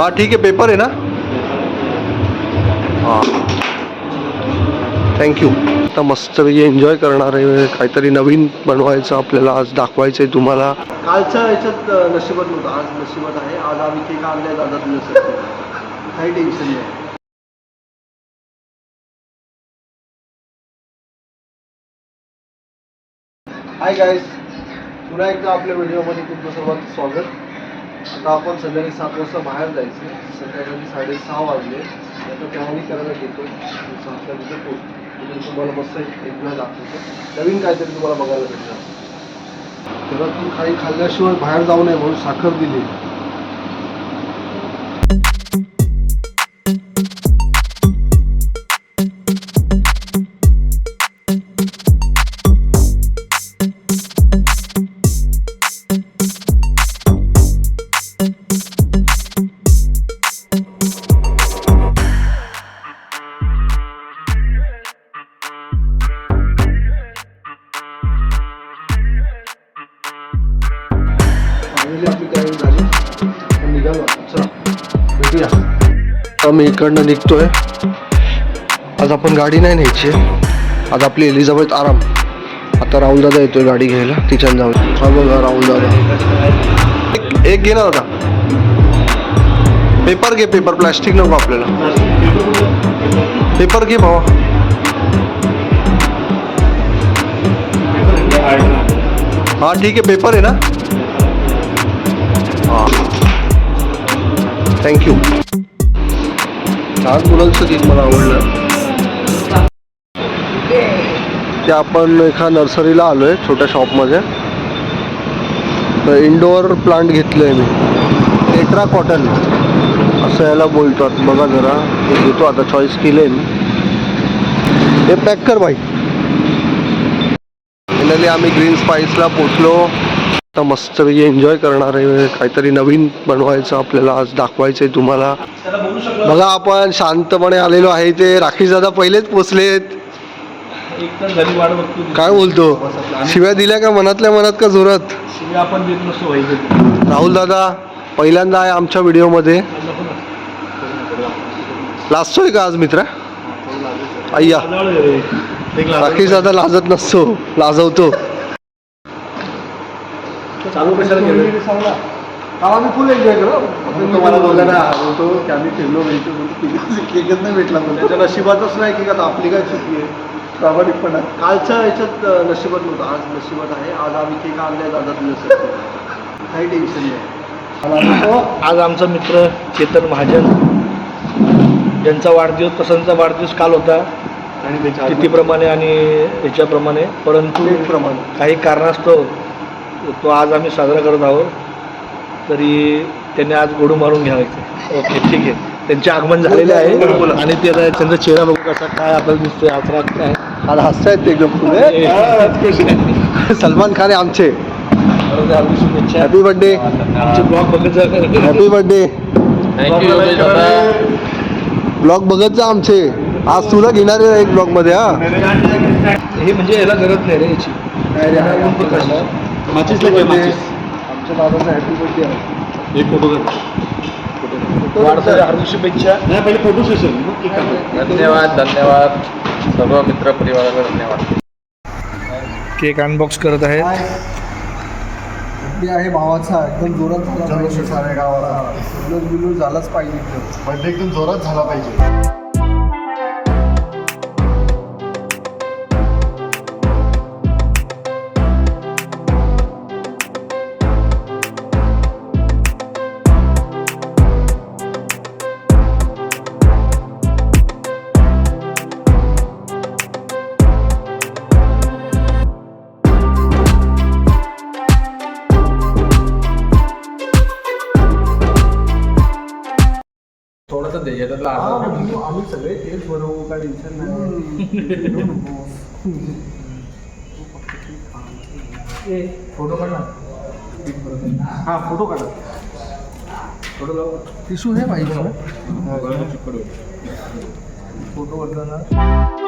हाँ ठीक है, पेपर है ना. हाँ थँक्यू. आता मस्तपैकी एन्जॉय करणार आहे. काहीतरी नवीन बनवायचं आपल्याला आज दाखवायचं आहे तुम्हाला. कालच्या याच्यात नशिबात नव्हतं, आज नशिबात आहे. आज आम्ही केक आणले दादा तुझ्यासाठी. काही टेन्शन नाही. हाय गाईज, पुन्हा एकदा आपल्या व्हिडिओमध्ये तुमचं सर्वांचं स्वागत. आता आपण संध्याकाळी 7 वाजता बाहेर जायचं. संध्याकाळी 6:30 वाजले. आता तयारी करायला घेतो. 7ला तिथे पोहोचतो. तुम्हाला मस्त एक वेळा दाखवतो. नवीन काहीतरी तुम्हाला बघायला भेटणार. घरातून काही खाल्ल्याशिवाय बाहेर जाऊ नये म्हणून साखर दिली. आम्ही इकडनं निघतोय. आज आपण गाडी नाही न्यायची. आज आपली एलिझाबेथ आराम. आता राहुल दादा येतोय गाडी घ्यायला, तिच्यानं जाऊ. हा बघा राहुल दादा. एक घे ना दादा. पेपर घे, पेपर. प्लॅस्टिक नको आपल्याला. पेपर घे भावा. हाँ ठीक है, पेपर है ना. हाँ थँक्यू. लहान मुलांचं केक मला आवडलं. ते आपण एका नर्सरीला आलो आहे, छोट्या शॉपमध्ये. तर इंडोअर प्लांट घेतलं आहे मी. टेट्रा कॉटन असं याला बोलतात. बघा जरा, ते घेतो आता. चॉईस केलं आहे मी. हे पॅक कर बाई. फायनली आम्ही ग्रीन स्पाइसला पोचलो. आता मस्तपैकी एन्जॉय करणार आहे. काहीतरी नवीन बनवायचं आपल्याला आज दाखवायचं आहे तुम्हाला. बघा आपण शांतपणे आलेलो आहे. ते राकेश दादा पहिलेच पोचलेत. काय बोलतो, शिव्या दिल्या का मनातल्या मनात का जोरात? आपण देत नसतो. राहुल दादा पहिल्यांदा आहे आमच्या व्हिडिओमध्ये. लाजतोय का आज मित्र? अय्या, राकेश दादा लाजत नसतो, लाजवतो. चालू कशाला केलं? आम्ही फुल एन्जॉय करू. तुम्हाला दोघांना हरवतो की आम्ही फिरलो भेटतो. केकच नाही भेटला. त्याच्या नशिबातच नाही की आता आपली काय चुकी आहे. प्रामाणिकपणा कालच्या याच्यात नशिबात नव्हतं, आज नशिबात आहे. आज आम्ही केक आणले दादा तुझ्यासाठी. काही टेन्शन नाही. आज आमचा मित्र चेतन महाजन, ज्यांचा वाढदिवस, पसंतचा वाढदिवस काल होता. आणि तिथीप्रमाणे आणि याच्याप्रमाणे, परंतु काही कारणास्तव तो आज आम्ही साजरा करत आहोत. तरी त्यांनी आज गोडू मारून घ्यायचं. ओके ठीक आहे. त्यांचे आगमन झालेले आहे आणि ते आता त्यांचा चेहरा बघू कसा काय आपल्याला दिसतोय. आज काय आज हसतायत ते एकदम पुढे. सलमान खान आहे आमचे. Happy birthday. आमचे ब्लॉग बघत जा. Happy birthday. ब्लॉग बघत जा आमचे. आज तुला घेणार आहे एक ब्लॉग मध्ये. हा हे म्हणजे याला गरज नाही रे याची. आमच्या दादाचा हॅपी बर्थडे आहे. एक फोटो हार्दिक शुभेच्छा. नाही पहिले फोटो सेशन. धन्यवाद धन्यवाद सर्व मित्र परिवाराला धन्यवाद. केक अनबॉक्स करत आहेत. आहे भावाचा एकदम जोरात झाला पाहिजे. साऱ्या गावाला बिलून झालाच पाहिजे. बर्थडे एकदम जोरात झाला पाहिजे. आम्ही सगळे तेच बनवू, काय टेन्शन नाही. फोटो काढा. हा फोटो काढा. फोटो लावा. टिशू है भाई. फोटो करताना